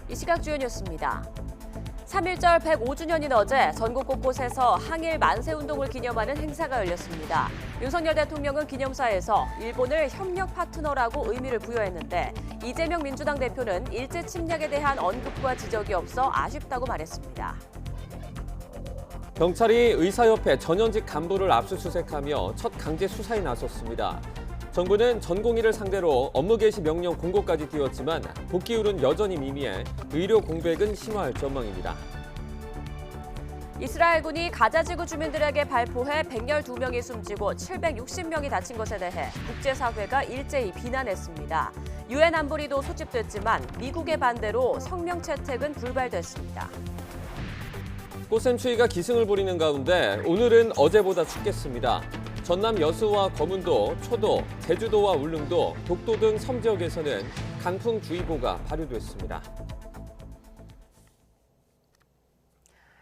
이 시각 주요 뉴스입니다. 3.1절 105주년인 어제 전국 곳곳에서 항일 만세운동을 기념하는 행사가 열렸습니다. 윤석열 대통령은 기념사에서 일본을 협력 파트너라고 의미를 부여했는데 이재명 민주당 대표는 일제 침략에 대한 언급과 지적이 없어 아쉽다고 말했습니다. 경찰이 의사협회 전현직 간부를 압수수색하며 첫 강제 수사에 나섰습니다. 정부는 전공의를 상대로 업무 개시 명령 공고까지 띄웠지만 복귀율은 여전히 미미해 의료 공백은 심화할 전망입니다. 이스라엘군이 가자지구 주민들에게 발포해 112명이 숨지고 760명이 다친 것에 대해 국제사회가 일제히 비난했습니다. 유엔 안보리도 소집됐지만 미국의 반대로 성명 채택은 불발됐습니다. 꽃샘추위가 기승을 부리는 가운데 오늘은 어제보다 춥겠습니다. 전남 여수와 거문도, 초도, 제주도와 울릉도, 독도 등 섬 지역에서는 강풍주의보가 발효됐습니다.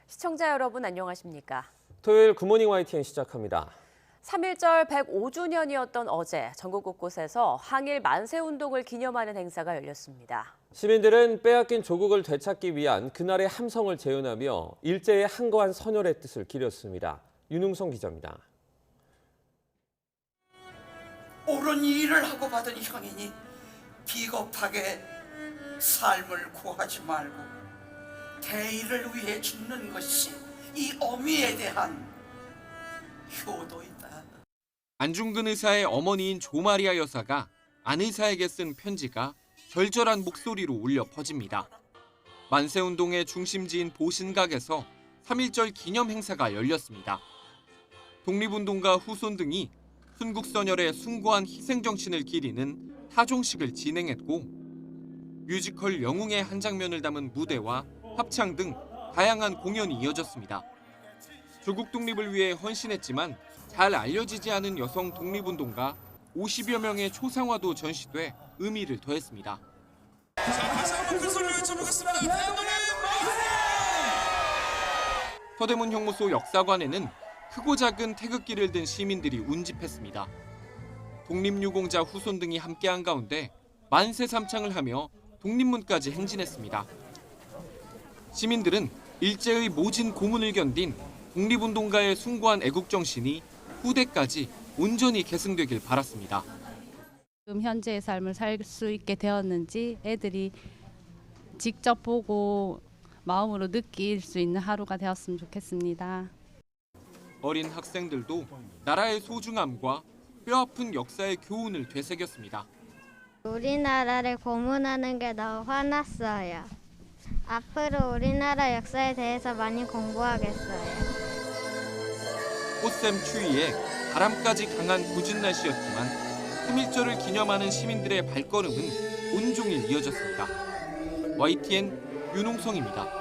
시청자 여러분 안녕하십니까? 토요일 굿모닝 YTN 시작합니다. 3.1절 105주년이었던 어제 전국 곳곳에서 항일 만세운동을 기념하는 행사가 열렸습니다. 시민들은 빼앗긴 조국을 되찾기 위한 그날의 함성을 재현하며 일제의 항거한 선열의 뜻을 기렸습니다. 윤웅성 기자입니다. 옳은 일을 하고 받은 형이니 비겁하게 삶을 구하지 말고 대의를 위해 죽는 것이 이 어미에 대한 효도이다. 안중근 의사의 어머니인 조마리아 여사가 안 의사에게 쓴 편지가 절절한 목소리로 울려 퍼집니다. 만세운동의 중심지인 보신각에서 3.1절 기념 행사가 열렸습니다. 독립운동가 후손 등이 순국선열의 숭고한 희생정신을 기리는 타종식을 진행했고 뮤지컬 영웅의 한 장면을 담은 무대와 합창 등 다양한 공연이 이어졌습니다. 조국 독립을 위해 헌신했지만 잘 알려지지 않은 여성 독립운동가 50여 명의 초상화도 전시돼 의미를 더했습니다. 자, 다시 한번 큰 소리로 외쳐보겠습니다. 대한민국 만세! 서대문 형무소 역사관에는 크고 작은 태극기를 든 시민들이 운집했습니다. 독립유공자 후손 등이 함께한 가운데 만세 삼창을 하며 독립문까지 행진했습니다. 시민들은 일제의 모진 고문을 견딘 독립운동가의 숭고한 애국정신이 후대까지 온전히 계승되길 바랐습니다. 지금 현재의 삶을 살 수 있게 되었는지 애들이 직접 보고 마음으로 느낄 수 있는 하루가 되었으면 좋겠습니다. 어린 학생들도 나라의 소중함과 뼈아픈 역사의 교훈을 되새겼습니다. 우리나라를 고문하는 게 너무 화났어요. 앞으로 우리나라 역사에 대해서 많이 공부하겠어요. 꽃샘 추위에 바람까지 강한 궂은 날씨였지만 3.1절을 기념하는 시민들의 발걸음은 온종일 이어졌습니다. YTN 윤홍성입니다.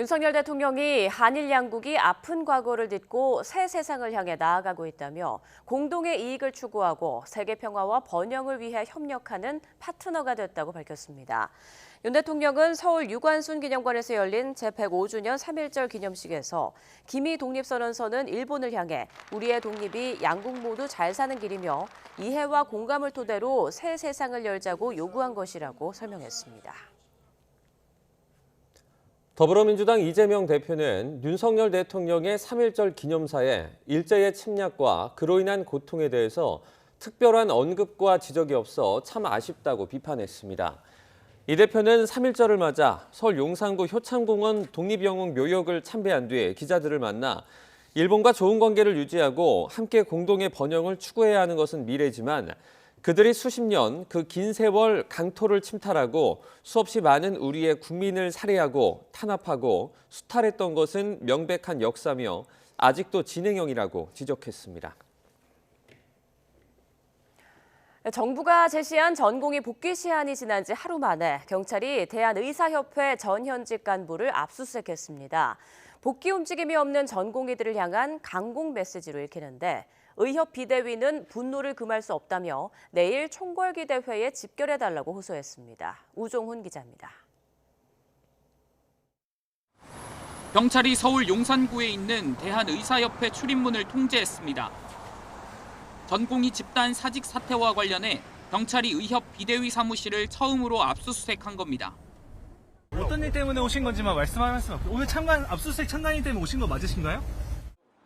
윤석열 대통령이 한일 양국이 아픈 과거를 딛고 새 세상을 향해 나아가고 있다며 공동의 이익을 추구하고 세계 평화와 번영을 위해 협력하는 파트너가 됐다고 밝혔습니다. 윤 대통령은 서울 유관순 기념관에서 열린 제105주년 3.1절 기념식에서 기미 독립선언서는 일본을 향해 우리의 독립이 양국 모두 잘 사는 길이며 이해와 공감을 토대로 새 세상을 열자고 요구한 것이라고 설명했습니다. 더불어민주당 이재명 대표는 윤석열 대통령의 3.1절 기념사에 일제의 침략과 그로 인한 고통에 대해서 특별한 언급과 지적이 없어 참 아쉽다고 비판했습니다. 이 대표는 3.1절을 맞아 서울 용산구 효창공원 독립영웅 묘역을 참배한 뒤에 기자들을 만나 일본과 좋은 관계를 유지하고 함께 공동의 번영을 추구해야 하는 것은 미래지만 그들이 수십 년 그 긴 세월 강토를 침탈하고 수없이 많은 우리의 국민을 살해하고 탄압하고 수탈했던 것은 명백한 역사며 아직도 진행형이라고 지적했습니다. 정부가 제시한 전공의 복귀 시한이 지난 지 하루 만에 경찰이 대한의사협회 전 현직 간부를 압수수색했습니다. 복귀 움직임이 없는 전공의들을 향한 강공 메시지로 읽히는데 의협 비대위는 분노를 금할 수 없다며 내일 총궐기대회에 집결해달라고 호소했습니다. 우종훈 기자입니다. 경찰이 서울 용산구에 있는 대한의사협회 출입문을 통제했습니다. 전공의 집단 사직 사태와 관련해 경찰이 의협 비대위 사무실을 처음으로 압수수색한 겁니다. 어떤 일 때문에 오신 건지만 말씀하시면 오늘 압수수색 참관인 때문에 오신 거 맞으신가요?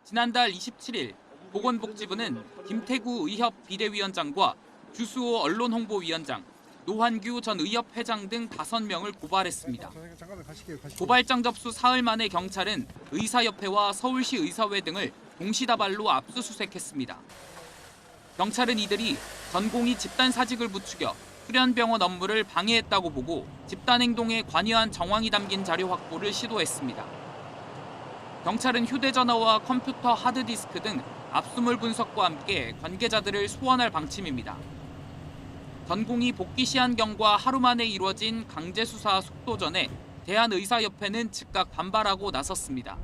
지난달 27일 보건복지부는 김태구 의협 비대위원장과 주수호 언론홍보위원장, 노환규 전 의협 회장 등 5명을 고발했습니다. 고발장 접수 사흘 만에 경찰은 의사협회와 서울시 의사회 등을 동시다발로 압수수색했습니다. 경찰은 이들이 전공의 집단 사직을 부추겨 수련병원 업무를 방해했다고 보고 집단 행동에 관여한 정황이 담긴 자료 확보를 시도했습니다. 경찰은 휴대전화와 컴퓨터 하드디스크 등 압수물 분석과 함께 관계자들을 소환할 방침입니다. 전공의 복귀 시한경과 하루 만에 이루어진 강제 수사 속도전에 대한의사협회는 즉각 반발하고 나섰습니다.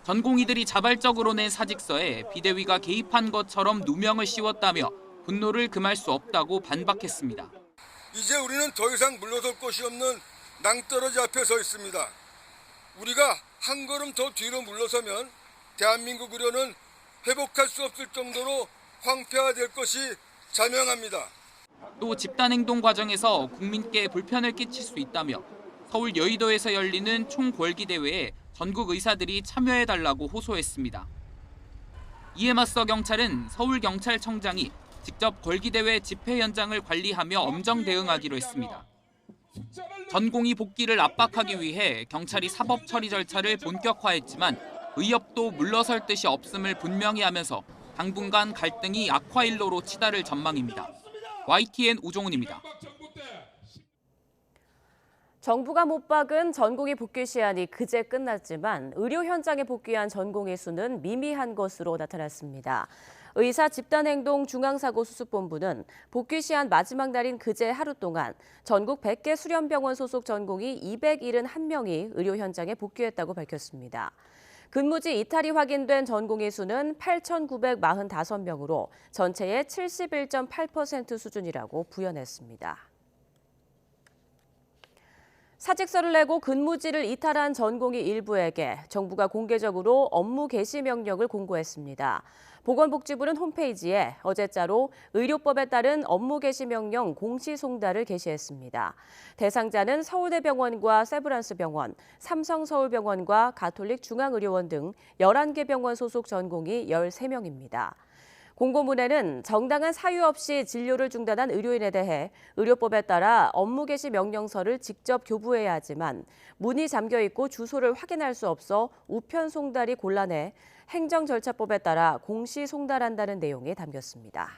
전공의들이 자발적으로 낸 사직서에 비대위가 개입한 것처럼 누명을 씌웠다며 분노를 금할 수 없다고 반박했습니다. 이제 우리는 더 이상 물러설 곳이 없는 낭떠러지 앞에 서 있습니다. 우리가 한 걸음 더 뒤로 물러서면 대한민국 의료는 회복할 수 없을 정도로 황폐화될 것이 자명합니다. 또 집단행동 과정에서 국민께 불편을 끼칠 수 있다며 서울 여의도에서 열리는 총궐기대회에 전국 의사들이 참여해달라고 호소했습니다. 이에 맞서 경찰은 서울경찰청장이 직접 궐기대회 집회 현장을 관리하며 엄정 대응하기로 했습니다. 전공의 복귀를 압박하기 위해 경찰이 사법 처리 절차를 본격화했지만 의협도 물러설 뜻이 없음을 분명히 하면서 당분간 갈등이 악화일로로 치달을 전망입니다. YTN 우종훈입니다. 정부가 못 박은 전공의 복귀 시한이 그제 끝났지만 의료 현장에 복귀한 전공의 수는 미미한 것으로 나타났습니다. 의사 집단행동 중앙사고수습본부는 복귀 시한 마지막 날인 그제 하루 동안 전국 100개 수련병원 소속 전공의 271명이 의료 현장에 복귀했다고 밝혔습니다. 근무지 이탈이 확인된 전공의 수는 8,945명으로 전체의 71.8% 수준이라고 부연했습니다. 사직서를 내고 근무지를 이탈한 전공의 일부에게 정부가 공개적으로 업무 개시 명령을 공고했습니다. 보건복지부는 홈페이지에 어제자로 의료법에 따른 업무 개시 명령 공시송달을 게시했습니다. 대상자는 서울대병원과 세브란스병원, 삼성서울병원과 가톨릭중앙의료원 등 11개 병원 소속 전공의 13명입니다. 공고문에는 정당한 사유 없이 진료를 중단한 의료인에 대해 의료법에 따라 업무 개시 명령서를 직접 교부해야 하지만 문이 잠겨 있고 주소를 확인할 수 없어 우편 송달이 곤란해 행정절차법에 따라 공시 송달한다는 내용이 담겼습니다.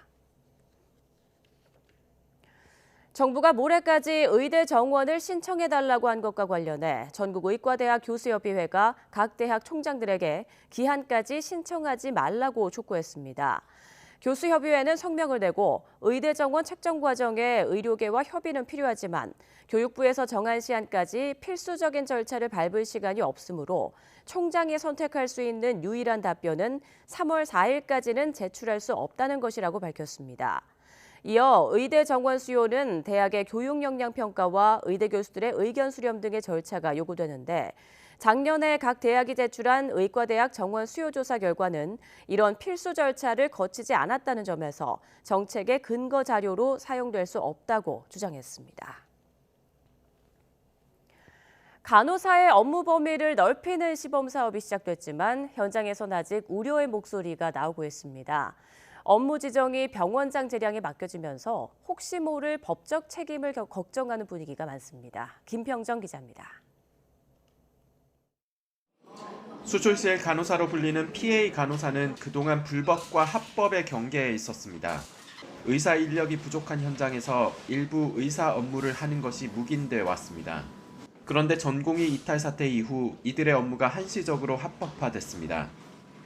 정부가 모레까지 의대 정원을 신청해달라고 한 것과 관련해 전국의과대학 교수협의회가 각 대학 총장들에게 기한까지 신청하지 말라고 촉구했습니다. 교수협의회는 성명을 내고 의대 정원 책정 과정에 의료계와 협의는 필요하지만 교육부에서 정한 시한까지 필수적인 절차를 밟을 시간이 없으므로 총장이 선택할 수 있는 유일한 답변은 3월 4일까지는 제출할 수 없다는 것이라고 밝혔습니다. 이어 의대 정원 수요는 대학의 교육 역량 평가와 의대 교수들의 의견 수렴 등의 절차가 요구되는데 작년에 각 대학이 제출한 의과대학 정원 수요 조사 결과는 이런 필수 절차를 거치지 않았다는 점에서 정책의 근거 자료로 사용될 수 없다고 주장했습니다. 간호사의 업무 범위를 넓히는 시범 사업이 시작됐지만 현장에선 아직 우려의 목소리가 나오고 있습니다. 업무 지정이 병원장 재량에 맡겨지면서 혹시 모를 법적 책임을 걱정하는 분위기가 많습니다. 김평정 기자입니다. 수술실 간호사로 불리는 PA 간호사는 그동안 불법과 합법의 경계에 있었습니다. 의사 인력이 부족한 현장에서 일부 의사 업무를 하는 것이 묵인돼 왔습니다. 그런데 전공의 이탈 사태 이후 이들의 업무가 한시적으로 합법화됐습니다.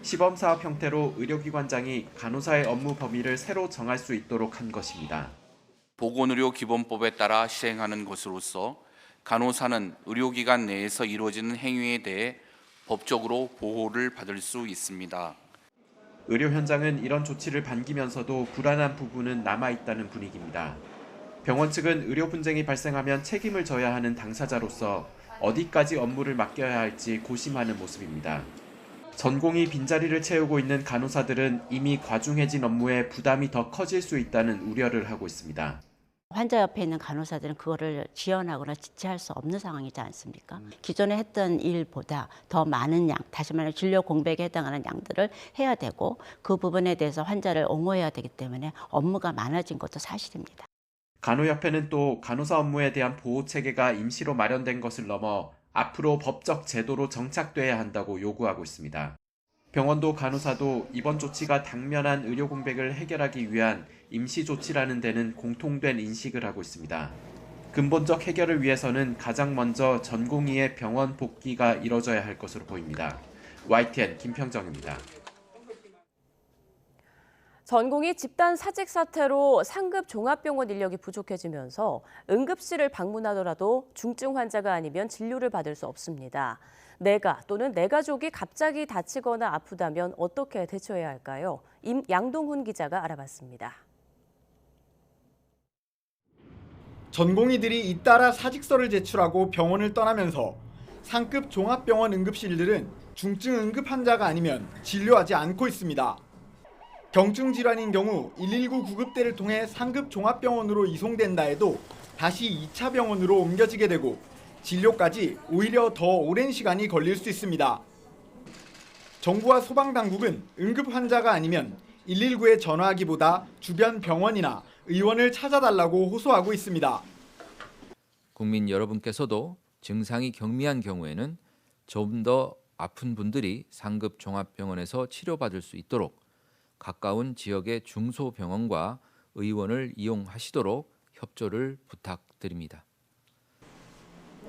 시범사업 형태로 의료기관장이 간호사의 업무 범위를 새로 정할 수 있도록 한 것입니다. 보건의료기본법에 따라 시행하는 것으로서 간호사는 의료기관 내에서 이루어지는 행위에 대해 법적으로 보호를 받을 수 있습니다. 의료 현장은 이런 조치를 반기면서도 불안한 부분은 남아있다는 분위기입니다. 병원 측은 의료 분쟁이 발생하면 책임을 져야 하는 당사자로서 어디까지 업무를 맡겨야 할지 고심하는 모습입니다. 전공이 빈자리를 채우고 있는 간호사들은 이미 과중해진 업무에 부담이 더 커질 수 있다는 우려를 하고 있습니다. 환자 옆에 있는 간호사들은 그거를 지원하거나 지체할 수 없는 상황이지 않습니까? 기존에 했던 일보다 더 많은 양, 다시 말해 진료 공백에 해당하는 양들을 해야 되고 그 부분에 대해서 환자를 옹호해야 되기 때문에 업무가 많아진 것도 사실입니다. 간호협회는 또 간호사 업무에 대한 보호 체계가 임시로 마련된 것을 넘어 앞으로 법적 제도로 정착돼야 한다고 요구하고 있습니다. 병원도 간호사도 이번 조치가 당면한 의료 공백을 해결하기 위한 임시 조치라는 데는 공통된 인식을 하고 있습니다. 근본적 해결을 위해서는 가장 먼저 전공의의 병원 복귀가 이뤄져야 할 것으로 보입니다. YTN 김평정입니다. 전공의 집단 사직 사태로 상급 종합병원 인력이 부족해지면서 응급실을 방문하더라도 중증 환자가 아니면 진료를 받을 수 없습니다. 내가 또는 내 가족이 갑자기 다치거나 아프다면 어떻게 대처해야 할까요? 양동훈 기자가 알아봤습니다. 전공의들이 잇따라 사직서를 제출하고 병원을 떠나면서 상급 종합병원 응급실들은 중증 응급 환자가 아니면 진료하지 않고 있습니다. 경증 질환인 경우 119 구급대를 통해 상급 종합병원으로 이송된다 해도 다시 2차 병원으로 옮겨지게 되고 진료까지 오히려 더 오랜 시간이 걸릴 수 있습니다. 정부와 소방당국은 응급 환자가 아니면 119에 전화하기보다 주변 병원이나 의원을 찾아달라고 호소하고 있습니다. 국민 여러분께서도 증상이 경미한 경우에는 좀 더 아픈 분들이 상급 종합병원에서 치료받을 수 있도록 가까운 지역의 중소병원과 의원을 이용하시도록 협조를 부탁드립니다.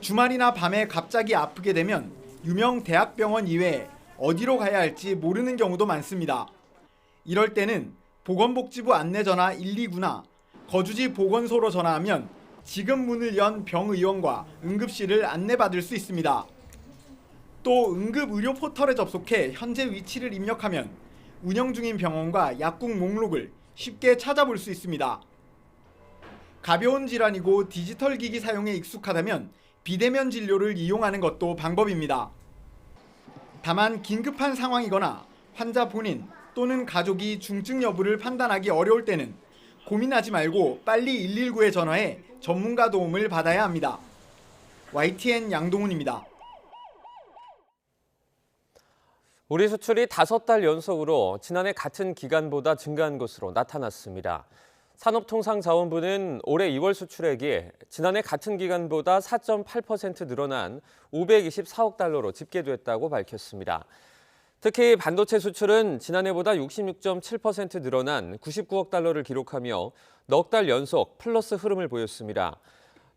주말이나 밤에 갑자기 아프게 되면 유명 대학병원 이외에 어디로 가야 할지 모르는 경우도 많습니다. 이럴 때는 보건복지부 안내전화 129나 거주지 보건소로 전화하면 지금 문을 연 병의원과 응급실을 안내받을 수 있습니다. 또 응급의료 포털에 접속해 현재 위치를 입력하면 운영 중인 병원과 약국 목록을 쉽게 찾아볼 수 있습니다. 가벼운 질환이고 디지털 기기 사용에 익숙하다면 비대면 진료를 이용하는 것도 방법입니다. 다만 긴급한 상황이거나 환자 본인 또는 가족이 중증 여부를 판단하기 어려울 때는 고민하지 말고 빨리 119에 전화해 전문가 도움을 받아야 합니다. YTN 양동훈입니다. 우리 수출이 5달 연속으로 지난해 같은 기간보다 증가한 것으로 나타났습니다. 산업통상자원부는 올해 2월 수출액이 지난해 같은 기간보다 4.8% 늘어난 524억 달러로 집계됐다고 밝혔습니다. 특히 반도체 수출은 지난해보다 66.7% 늘어난 99억 달러를 기록하며 넉 달 연속 플러스 흐름을 보였습니다.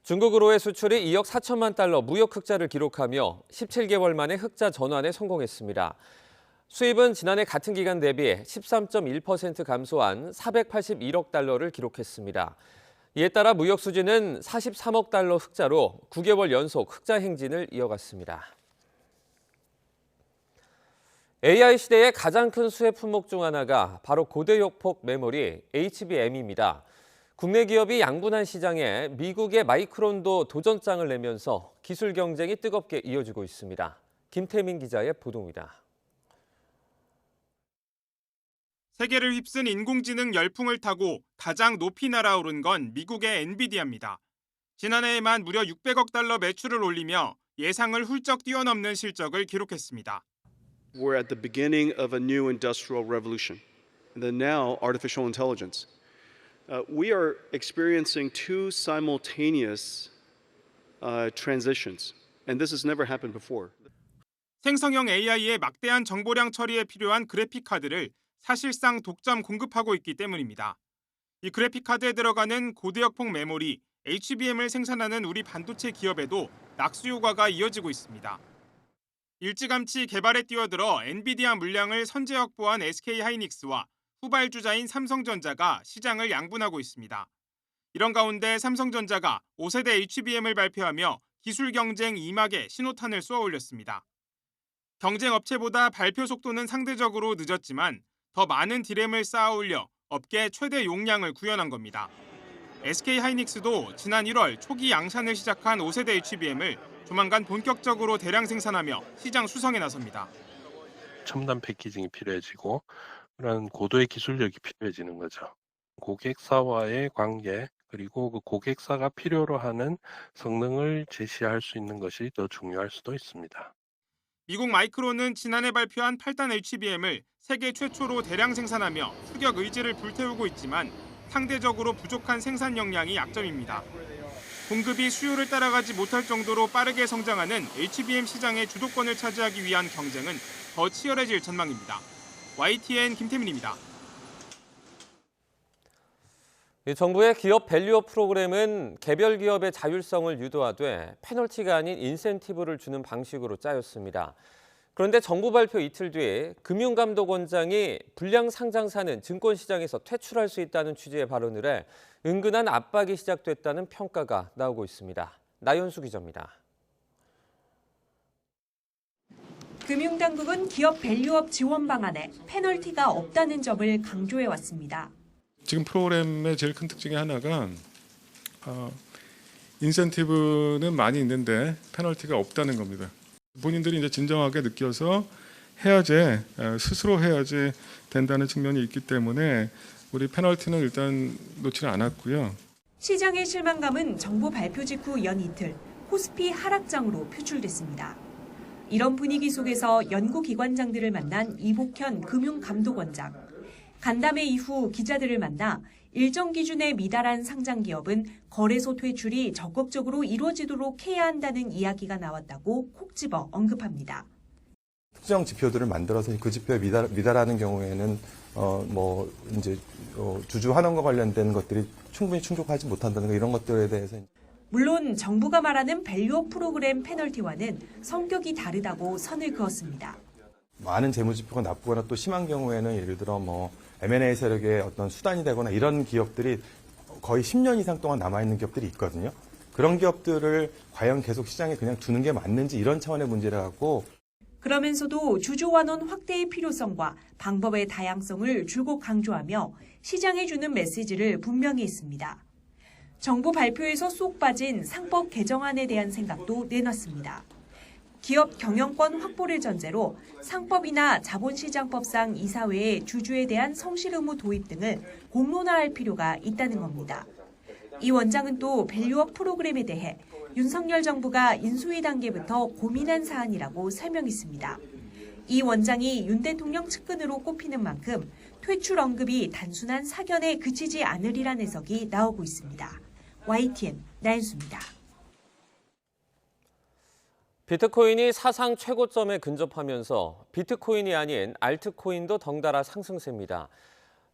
중국으로의 수출이 2억 4천만 달러 무역 흑자를 기록하며 17개월 만에 흑자 전환에 성공했습니다. 수입은 지난해 같은 기간 대비 13.1% 감소한 481억 달러를 기록했습니다. 이에 따라 무역 수지는 43억 달러 흑자로 9개월 연속 흑자 행진을 이어갔습니다. AI 시대의 가장 큰 수혜 품목 중 하나가 바로 고대역폭 메모리 HBM입니다. 국내 기업이 양분한 시장에 미국의 마이크론도 도전장을 내면서 기술 경쟁이 뜨겁게 이어지고 있습니다. 김태민 기자의 보도입니다. 세계를 휩쓴 인공지능 열풍을 타고 가장 높이 날아오른 건 미국의 엔비디아입니다. 지난해에만 무려 600억 달러 매출을 올리며 예상을 훌쩍 뛰어넘는 실적을 기록했습니다. We're at the beginning of a new industrial revolution, and then now artificial intelligence. We are experiencing two simultaneous transitions, and this has never happened before. 생성형 AI의 막대한 정보량 처리에 필요한 그래픽 카드를 사실상 독점 공급하고 있기 때문입니다. 이 그래픽 카드에 들어가는 고대역폭 메모리 HBM을 생산하는 우리 반도체 기업에도 낙수 효과가 이어지고 있습니다. 일찌감치 개발에 뛰어들어 엔비디아 물량을 선제 확보한 SK하이닉스와 후발주자인 삼성전자가 시장을 양분하고 있습니다. 이런 가운데 삼성전자가 5세대 HBM을 발표하며 기술 경쟁 2막에 신호탄을 쏘아 올렸습니다. 경쟁 업체보다 발표 속도는 상대적으로 늦었지만 더 많은 디램을 쌓아 올려 업계 최대 용량을 구현한 겁니다. SK하이닉스도 지난 1월 초기 양산을 시작한 5세대 HBM을 조만간 본격적으로 대량 생산하며 시장 수성에 나섭니다. 첨단 패키징이 필요해지고 그런 고도의 기술력이 필요해지는 거죠. 고객사와의 관계 그리고 그 고객사가 필요로 하는 성능을 제시할 수 있는 것이 더 중요할 수도 있습니다. 미국 마이크론은 지난해 발표한 8단 HBM을 세계 최초로 대량 생산하며 추격 의지를 불태우고 있지만 상대적으로 부족한 생산 역량이 약점입니다. 공급이 수요를 따라가지 못할 정도로 빠르게 성장하는 HBM 시장의 주도권을 차지하기 위한 경쟁은 더 치열해질 전망입니다. YTN 김태민입니다. 정부의 기업 밸류업 프로그램은 개별 기업의 자율성을 유도하되 페널티가 아닌 인센티브를 주는 방식으로 짜였습니다. 그런데 정부 발표 이틀 뒤에 금융감독원장이 불량 상장사는 증권시장에서 퇴출할 수 있다는 취지의 발언을 해 은근한 압박이 시작됐다는 평가가 나오고 있습니다. 나연수 기자입니다. 금융당국은 기업 밸류업 지원 방안에 페널티가 없다는 점을 강조해왔습니다. 지금 프로그램의 제일 큰 특징이 하나가 인센티브는 많이 있는데 페널티가 없다는 겁니다. 본인들이 이제 진정하게 느껴서 해야지 스스로 해야지 된다는 측면이 있기 때문에 우리 페널티는 일단 놓지는 않았고요. 시장의 실망감은 정부 발표 직후 연 이틀 코스피 하락장으로 표출됐습니다. 이런 분위기 속에서 연구기관장들을 만난 이복현 금융감독원장. 간담회 이후 기자들을 만나 일정 기준에 미달한 상장기업은 거래소 퇴출이 적극적으로 이루어지도록 해야 한다는 이야기가 나왔다고 콕 집어 언급합니다. 특정 지표들을 만들어서 그 지표에 미달하는 경우에는 주주 환원과 관련된 것들이 충분히 충족하지 못한다는 거, 이런 것들에 대해서. 물론 정부가 말하는 밸류업 프로그램 페널티와는 성격이 다르다고 선을 그었습니다. 많은 재무지표가 나쁘거나 또 심한 경우에는 예를 들어 M&A 세력의 어떤 수단이 되거나 이런 기업들이 거의 10년 이상 동안 남아있는 기업들이 있거든요. 그런 기업들을 과연 계속 시장에 그냥 두는 게 맞는지, 이런 차원의 문제를 갖고. 그러면서도 주주 환원 확대의 필요성과 방법의 다양성을 줄곧 강조하며 시장에 주는 메시지를 분명히 했습니다. 정부 발표에서 쏙 빠진 상법 개정안에 대한 생각도 내놨습니다. 기업 경영권 확보를 전제로 상법이나 자본시장법상 이사회의 주주에 대한 성실 의무 도입 등을 공론화할 필요가 있다는 겁니다. 이 원장은 또 밸류업 프로그램에 대해 윤석열 정부가 인수위 단계부터 고민한 사안이라고 설명했습니다. 이 원장이 윤 대통령 측근으로 꼽히는 만큼 퇴출 언급이 단순한 사견에 그치지 않으리란 해석이 나오고 있습니다. YTN 나연수입니다. 비트코인이 사상 최고점에 근접하면서 비트코인이 아닌 알트코인도 덩달아 상승세입니다.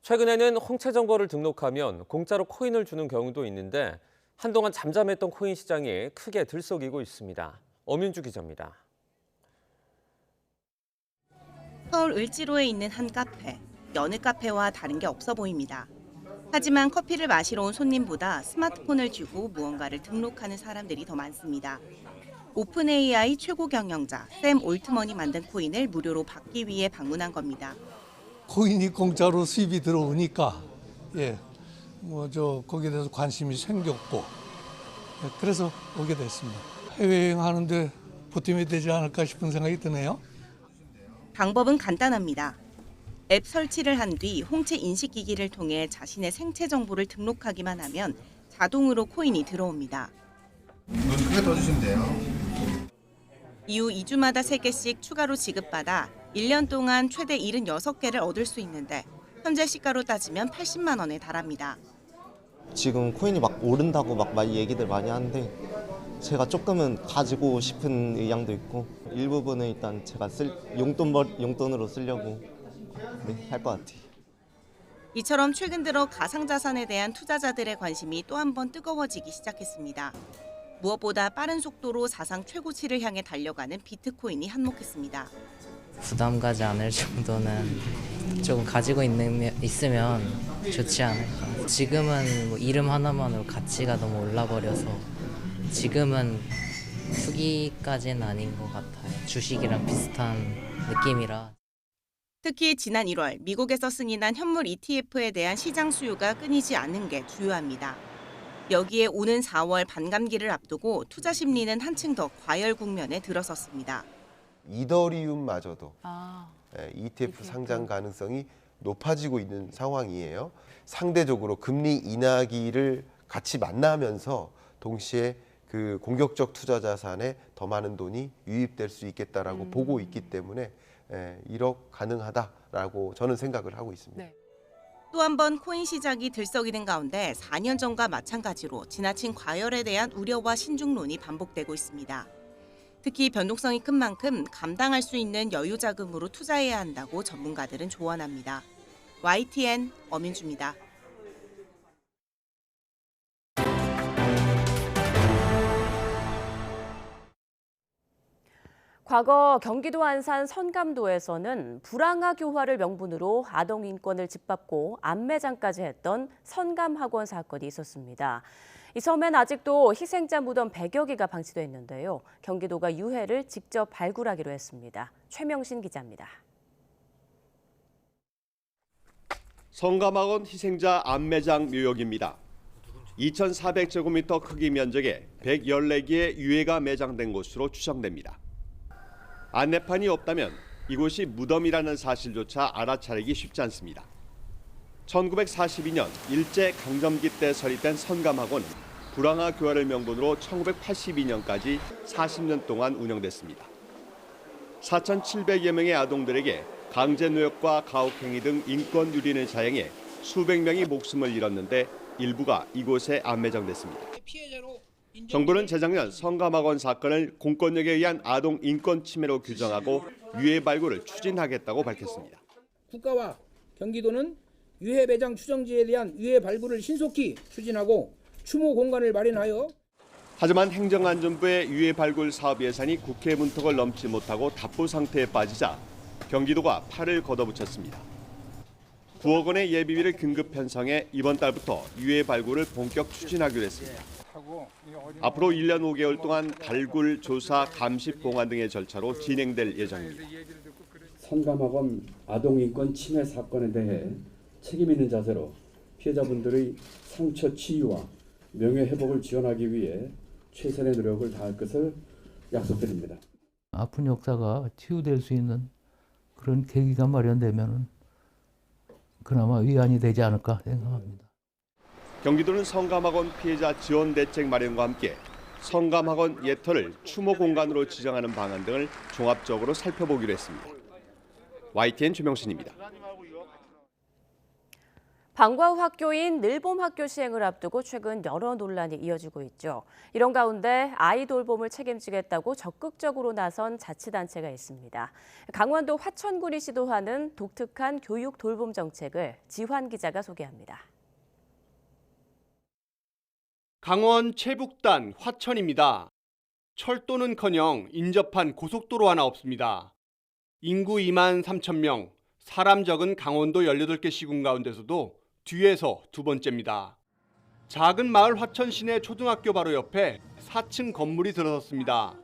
최근에는 홍채 정보를 등록하면 공짜로 코인을 주는 경우도 있는데 한동안 잠잠했던 코인 시장이 크게 들썩이고 있습니다. 엄윤주 기자입니다. 서울 을지로에 있는 한 카페. 여느 카페와 다른 게 없어 보입니다. 하지만 커피를 마시러 온 손님보다 스마트폰을 쥐고 무언가를 등록하는 사람들이 더 많습니다. 오픈 AI 최고 경영자 샘 올트먼이 만든 코인을 무료로 받기 위해 방문한 겁니다. 코인이 공짜로 수입이 들어오니까 거기에 대해서 관심이 생겼고 그래서 오게 됐습니다. 해외여행 하는데 보탬이 되지 않을까 싶은 생각이 드네요. 방법은 간단합니다. 앱 설치를 한 뒤 홍채 인식기기를 통해 자신의 생체 정보를 등록하기만 하면 자동으로 코인이 들어옵니다. 눈 크게 떠주시면 돼요. 이후 2주마다 3개씩 추가로 지급받아 1년 동안 최대 76개를 얻을 수 있는데 현재 시가로 따지면 80만 원에 달합니다. 지금 코인이 막 오른다고 막 얘기들 많이 하는데 제가 조금은 가지고 싶은 의향도 있고 일부분은 일단 제가 용돈으로 쓰려고 할 것 같아요. 이처럼 최근 들어 가상자산에 대한 투자자들의 관심이 또 한 번 뜨거워지기 시작했습니다. 무엇보다 빠른 속도로 사상 최고치를 향해 달려가는 비트코인이 한몫했습니다. 부담 가지 않을 정도는 조금 가지고 있으면 좋지 않을까. 지금은 뭐 이름 하나만으로 가치가 너무 올라버려서 지금은 투기까지는 아닌 것 같아요. 주식이랑 비슷한 느낌이라. 특히 지난 1월 미국에서 승인한 현물 ETF에 대한 시장 수요가 끊이지 않는 게 주요합니다. 여기에 오는 4월 반감기를 앞두고 투자 심리는 한층 더 과열 국면에 들어섰습니다. 이더리움마저도 ETF 상장 가능성이 높아지고 있는 상황이에요. 상대적으로 금리 인하기를 같이 만나면서 동시에 그 공격적 투자 자산에 더 많은 돈이 유입될 수 있겠다라고 보고 있기 때문에 1억 가능하다라고 저는 생각을 하고 있습니다. 네. 또 한 번 코인 시장이 들썩이는 가운데 4년 전과 마찬가지로 지나친 과열에 대한 우려와 신중론이 반복되고 있습니다. 특히 변동성이 큰 만큼 감당할 수 있는 여유 자금으로 투자해야 한다고 전문가들은 조언합니다. YTN 엄인주입니다. 과거 경기도 안산 선감도에서는 불황아 교화를 명분으로 아동 인권을 짓밟고 암매장까지 했던 선감학원 사건이 있었습니다. 이 섬엔 아직도 희생자 무덤 100여 개가 방치돼 있는데요. 경기도가 유해를 직접 발굴하기로 했습니다. 최명신 기자입니다. 선감학원 희생자 암매장 묘역입니다. 2,400제곱미터 크기 면적에 114개의 유해가 매장된 곳으로 추정됩니다. 안내판이 없다면 이곳이 무덤이라는 사실조차 알아차리기 쉽지 않습니다. 1942년 일제강점기 때 설립된 선감학원은 불황아 교화를 명분으로 1982년까지 40년 동안 운영됐습니다. 4,700여 명의 아동들에게 강제노역과 가혹행위 등 인권 유린을 자행해 수백 명이 목숨을 잃었는데 일부가 이곳에 안매장됐습니다. 정부는 재작년 선감학원 사건을 공권력에 의한 아동 인권 침해로 규정하고 유해 발굴을 추진하겠다고 밝혔습니다. 국가와 경기도는 유해 매장 추정지에 대한 유해 발굴을 신속히 추진하고 추모 공간을 마련하여 하지만 행정안전부의 유해 발굴 사업 예산이 국회 문턱을 넘지 못하고 답보 상태에 빠지자 경기도가 팔을 걷어붙였습니다. 9억 원의 예비비를 긴급 편성해 이번 달부터 유해 발굴을 본격 추진하기로 했습니다. 앞으로 1년 5개월 동안 발굴, 조사, 감시, 봉안 등의 절차로 진행될 예정입니다. 선감학원 아동인권 침해 사건에 대해 책임 있는 자세로 피해자분들의 상처 치유와 명예회복을 지원하기 위해 최선의 노력을 다할 것을 약속드립니다. 아픈 역사가 치유될 수 있는 그런 계기가 마련되면 그나마 위안이 되지 않을까 생각합니다. 경기도는 선감학원 피해자 지원 대책 마련과 함께 선감학원 예터를 추모 공간으로 지정하는 방안 등을 종합적으로 살펴보기로 했습니다. YTN 최명신입니다. 방과 후 학교인 늘봄 학교 시행을 앞두고 최근 여러 논란이 이어지고 있죠. 이런 가운데 아이 돌봄을 책임지겠다고 적극적으로 나선 자치단체가 있습니다. 강원도 화천군이 시도하는 독특한 교육 돌봄 정책을 지환 기자가 소개합니다. 강원 최북단 화천입니다. 철도는커녕 인접한 고속도로 하나 없습니다. 인구 2만 3천 명, 사람 적은 강원도 18개 시군 가운데서도 뒤에서 두 번째입니다. 작은 마을 화천 시내 초등학교 바로 옆에 4층 건물이 들어섰습니다.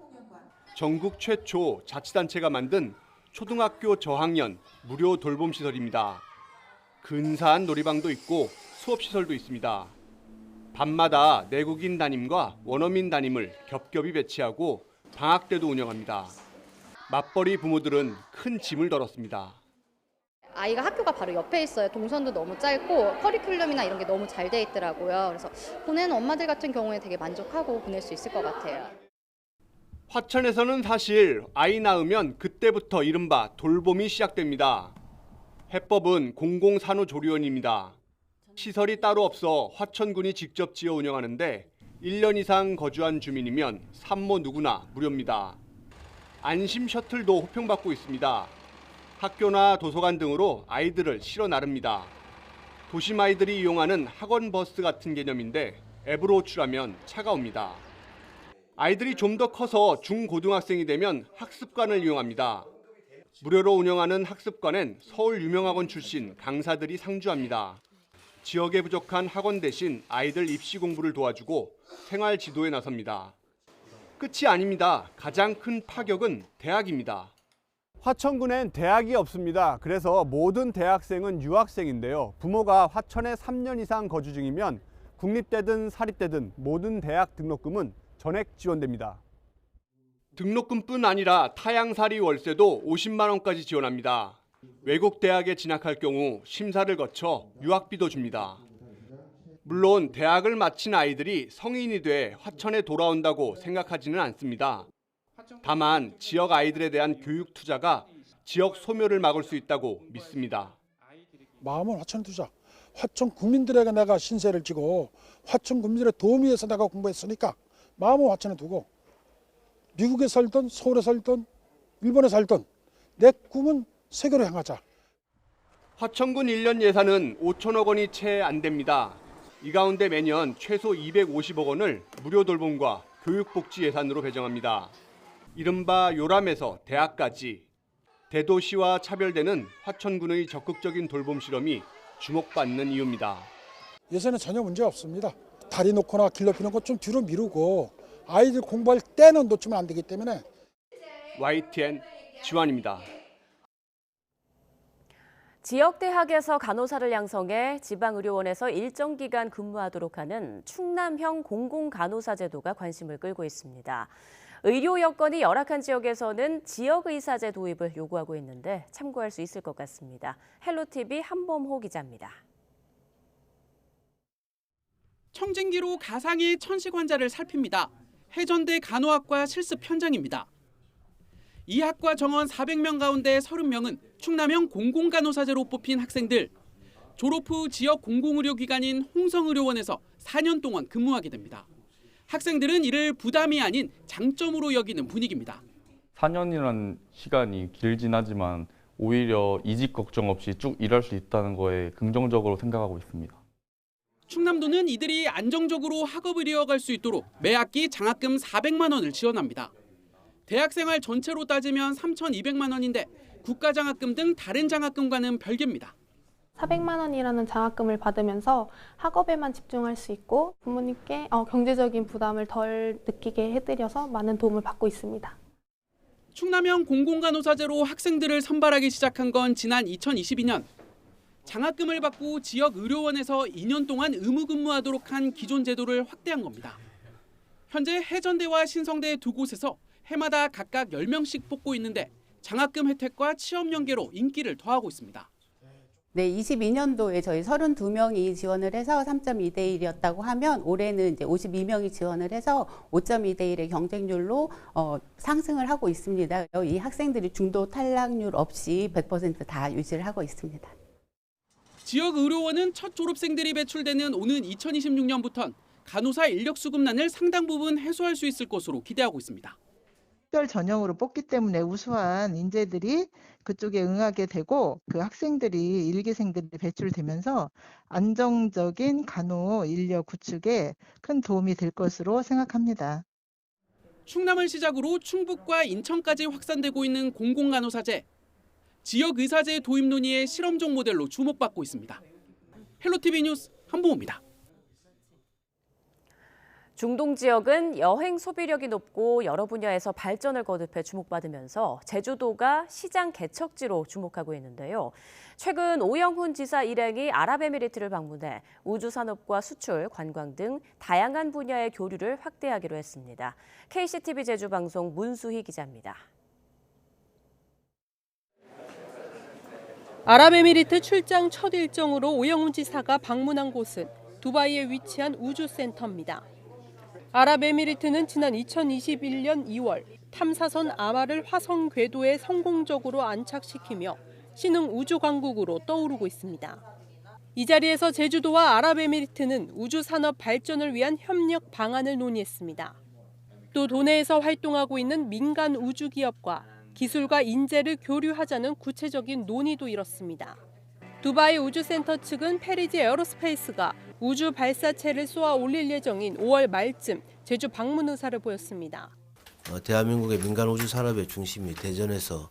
전국 최초 자치단체가 만든 초등학교 저학년 무료 돌봄 시설입니다. 근사한 놀이방도 있고 수업시설도 있습니다. 밤마다 내국인 담임과 원어민 담임을 겹겹이 배치하고 방학 때도 운영합니다. 맞벌이 부모들은 큰 짐을 덜었습니다. 아이가 학교가 바로 옆에 있어요. 동선도 너무 짧고 커리큘럼이나 이런 게 너무 잘 돼 있더라고요. 그래서 보내는 엄마들 같은 경우에 되게 만족하고 보낼 수 있을 것 같아요. 화천에서는 사실 아이 낳으면 그때부터 이른바 돌봄이 시작됩니다. 해법은 공공산후조리원입니다. 시설이 따로 없어 화천군이 직접 지어 운영하는데 1년 이상 거주한 주민이면 산모 누구나 무료입니다. 안심 셔틀도 호평받고 있습니다. 학교나 도서관 등으로 아이들을 실어 나릅니다. 도심 아이들이 이용하는 학원 버스 같은 개념인데 앱으로 호출하면 차가 옵니다. 아이들이 좀 더 커서 중고등학생이 되면 학습관을 이용합니다. 무료로 운영하는 학습관엔 서울 유명학원 출신 강사들이 상주합니다. 지역에 부족한 학원 대신 아이들 입시 공부를 도와주고 생활 지도에 나섭니다. 끝이 아닙니다. 가장 큰 파격은 대학입니다. 화천군엔 대학이 없습니다. 그래서 모든 대학생은 유학생인데요. 부모가 화천에 3년 이상 거주 중이면 국립대든 사립대든 모든 대학 등록금은 전액 지원됩니다. 등록금뿐 아니라 타양살이 월세도 50만 원까지 지원합니다. 외국 대학에 진학할 경우 심사를 거쳐 유학비도 줍니다. 물론 대학을 마친 아이들이 성인이 돼 화천에 돌아온다고 생각하지는 않습니다. 다만 지역 아이들에 대한 교육 투자가 지역 소멸을 막을 수 있다고 믿습니다. 마음은 화천 투자. 화천 국민들에게 내가 신세를 지고 화천 국민들의 도움을 위해서 내가 공부했으니까 마음은 화천에 두고 미국에 살든 서울에 살든 일본에 살든 내 꿈은 세계로 향하자. 화천군 1년 예산은 5천억 원이 채 안 됩니다. 이 가운데 매년 최소 250억 원을 무료 돌봄과 교육복지 예산으로 배정합니다. 이른바 요람에서 대학까지 대도시와 차별되는 화천군의 적극적인 돌봄 실험이 주목받는 이유입니다. 예산에 전혀 문제 없습니다. 다리 놓거나 길 높이는 것 좀 뒤로 미루고 아이들 공부할 때는 놓치면 안 되기 때문에. YTN 지환입니다. 지역 대학에서 간호사를 양성해 지방의료원에서 일정 기간 근무하도록 하는 충남형 공공간호사 제도가 관심을 끌고 있습니다. 의료 여건이 열악한 지역에서는 지역의사제 도입을 요구하고 있는데 참고할 수 있을 것 같습니다. 헬로TV 한범호 기자입니다. 청진기로 가상의 천식 환자를 살핍니다. 해전대 간호학과 실습 현장입니다. 이 학과 정원 400명 가운데 30명은 충남형 공공간호사제로 뽑힌 학생들. 졸업 후 지역 공공의료기관인 홍성의료원에서 4년 동안 근무하게 됩니다. 학생들은 이를 부담이 아닌 장점으로 여기는 분위기입니다. 4년이라는 시간이 길진 하지만 오히려 이직 걱정 없이 쭉 일할 수 있다는 거에 긍정적으로 생각하고 있습니다. 충남도는 이들이 안정적으로 학업을 이어갈 수 있도록 매 학기 장학금 400만 원을 지원합니다. 대학생활 전체로 따지면 3,200만 원인데 국가장학금 등 다른 장학금과는 별개입니다. 400만 원이라는 장학금을 받으면서 학업에만 집중할 수 있고 부모님께 경제적인 부담을 덜 느끼게 해드려서 많은 도움을 받고 있습니다. 충남형 공공간호사제로 학생들을 선발하기 시작한 건 지난 2022년. 장학금을 받고 지역 의료원에서 2년 동안 의무 근무하도록 한 기존 제도를 확대한 겁니다. 현재 해전대와 신성대 두 곳에서 해마다 각각 10명씩 뽑고 있는데 장학금 혜택과 취업 연계로 인기를 더하고 있습니다. 네, 22년도에 저희 32명이 지원을 해서 3.2대 1이었다고 하면 올해는 이제 52명이 지원을 해서 5.2대 1의 경쟁률로 상승을 하고 있습니다. 이 학생들이 중도 탈락률 없이 100% 다 유지를 하고 있습니다. 지역 의료원은 첫 졸업생들이 배출되는 오는 2026년부턴 간호사 인력 수급난을 상당 부분 해소할 수 있을 것으로 기대하고 있습니다. 특별 전형으로 뽑기 때문에 우수한 인재들이 그쪽에 응하게 되고 그 학생들이 일기생들이 배출되면서 안정적인 간호 인력 구축에 큰 도움이 될 것으로 생각합니다. 충남을 시작으로 충북과 인천까지 확산되고 있는 공공간호사제. 지역 의사제 도입 논의의 실험종 모델로 주목받고 있습니다. 헬로티비 뉴스 한보호입니다. 중동 지역은 여행 소비력이 높고 여러 분야에서 발전을 거듭해 주목받으면서 제주도가 시장 개척지로 주목하고 있는데요. 최근 오영훈 지사 일행이 아랍에미리트를 방문해 우주산업과 수출, 관광 등 다양한 분야의 교류를 확대하기로 했습니다. KCTV 제주방송 문수희 기자입니다. 아랍에미리트 출장 첫 일정으로 오영훈 지사가 방문한 곳은 두바이에 위치한 우주센터입니다. 아랍에미리트는 지난 2021년 2월 탐사선 아마를 화성 궤도에 성공적으로 안착시키며 신흥 우주 강국으로 떠오르고 있습니다. 이 자리에서 제주도와 아랍에미리트는 우주 산업 발전을 위한 협력 방안을 논의했습니다. 또 도내에서 활동하고 있는 민간 우주 기업과 기술과 인재를 교류하자는 구체적인 논의도 이뤘습니다. 두바이 우주센터 측은 페리지 에어로스페이스가 우주 발사체를 쏘아 올릴 예정인 5월 말쯤 제주 방문 의사를 보였습니다. 대한민국의 민간 우주 산업의 중심이 대전에서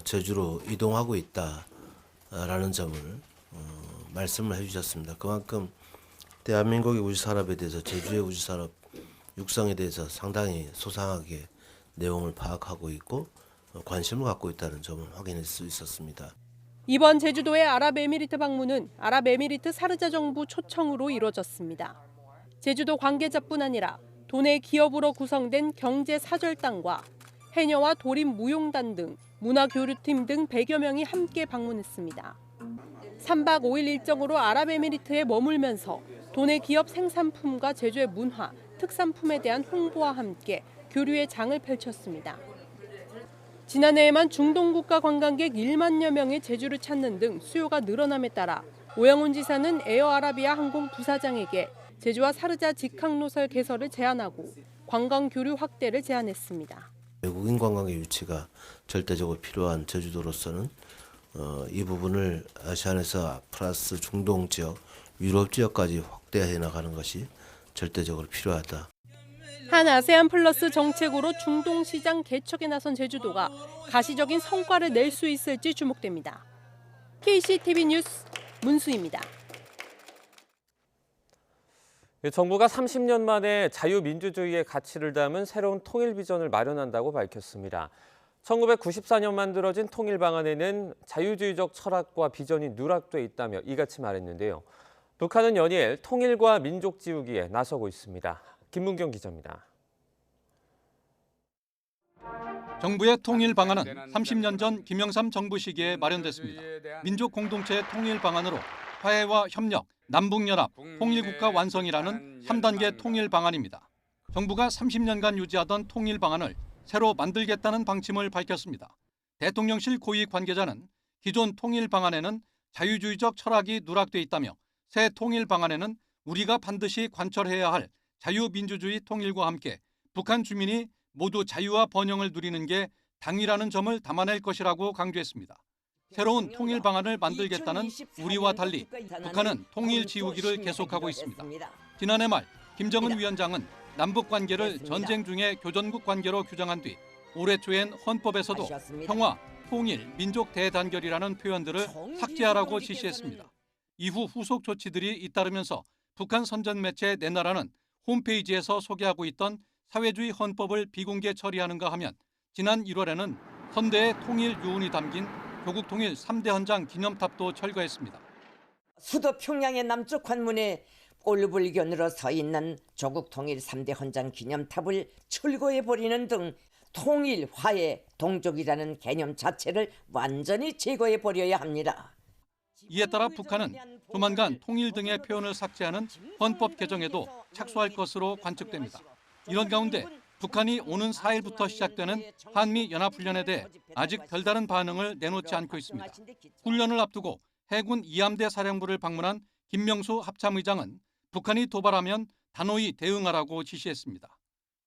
제주로 이동하고 있다라는 점을 말씀을 해주셨습니다. 그만큼 대한민국의 우주 산업에 대해서 제주의 우주 산업 육성에 대해서 상당히 소상하게 내용을 파악하고 있고 관심을 갖고 있다는 점을 확인할 수 있었습니다. 이번 제주도의 아랍에미리트 방문은 아랍에미리트 사르자 정부 초청으로 이뤄졌습니다. 제주도 관계자뿐 아니라 도내 기업으로 구성된 경제사절단과 해녀와 도립무용단 등 문화교류팀 등 100여 명이 함께 방문했습니다. 3박 5일 일정으로 아랍에미리트에 머물면서 도내 기업 생산품과 제주의 문화, 특산품에 대한 홍보와 함께 교류의 장을 펼쳤습니다. 지난해에만 중동 국가 관광객 1만여 명이 제주를 찾는 등 수요가 늘어남에 따라 오영훈 지사는 에어아라비아 항공 부사장에게 제주와 사르자 직항로설 개설을 제안하고 관광 교류 확대를 제안했습니다. 외국인 관광의 유치가 절대적으로 필요한 제주도로서는 이 부분을 아시안에서 플러스 중동 지역, 유럽 지역까지 확대해 나가는 것이 절대적으로 필요하다. 한 아세안 플러스 정책으로 중동 시장 개척에 나선 제주도가 가시적인 성과를 낼 수 있을지 주목됩니다. KCTV 뉴스 문수입니다. 정부가 30년 만에 자유민주주의의 가치를 담은 새로운 통일 비전을 마련한다고 밝혔습니다. 1994년 만들어진 통일 방안에는 자유주의적 철학과 비전이 누락돼 있다며 이같이 말했는데요. 북한은 연일 통일과 민족 지우기에 나서고 있습니다. 김문경 기자입니다. 정부의 통일 방안은 30년 전 김영삼 정부 시기에 마련됐습니다. 민족 공동체 통일 방안으로 화해와 협력, 남북연합, 통일국가 완성이라는 3단계 통일 방안입니다. 정부가 30년간 유지하던 통일 방안을 새로 만들겠다는 방침을 밝혔습니다. 대통령실 고위 관계자는 기존 통일 방안에는 자유주의적 철학이 누락돼 있다며 새 통일 방안에는 우리가 반드시 관철해야 할 자유민주주의 통일과 함께 북한 주민이 모두 자유와 번영을 누리는 게 당위라는 점을 담아낼 것이라고 강조했습니다. 새로운 통일 방안을 만들겠다는 우리와 달리 북한은 통일 지우기를 계속하고 있습니다. 지난해 말 김정은 위원장은 남북 관계를 전쟁 중의 교전국 관계로 규정한 뒤 올해 초엔 헌법에서도 평화, 통일, 민족 대단결이라는 표현들을 삭제하라고 지시했습니다. 이후 후속 조치들이 잇따르면서 북한 선전 매체 내 나라는 홈페이지에서 소개하고 있던 사회주의 헌법을 비공개 처리하는가 하면 지난 1월에는 선대의 통일 유운이 담긴 조국 통일 3대 헌장 기념탑도 철거했습니다. 수도 평양의 남쪽 관문에 올불견으로 서 있는 조국 통일 3대 헌장 기념탑을 철거해버리는 등 통일, 화해, 동족이라는 개념 자체를 완전히 제거해버려야 합니다. 이에 따라 북한은 조만간 통일 등의 표현을 삭제하는 헌법 개정에도 착수할 것으로 관측됩니다. 이런 가운데 북한이 오는 4일부터 시작되는 한미연합훈련에 대해 아직 별다른 반응을 내놓지 않고 있습니다. 훈련을 앞두고 해군 이함대 사령부를 방문한 김명수 합참의장은 북한이 도발하면 단호히 대응하라고 지시했습니다.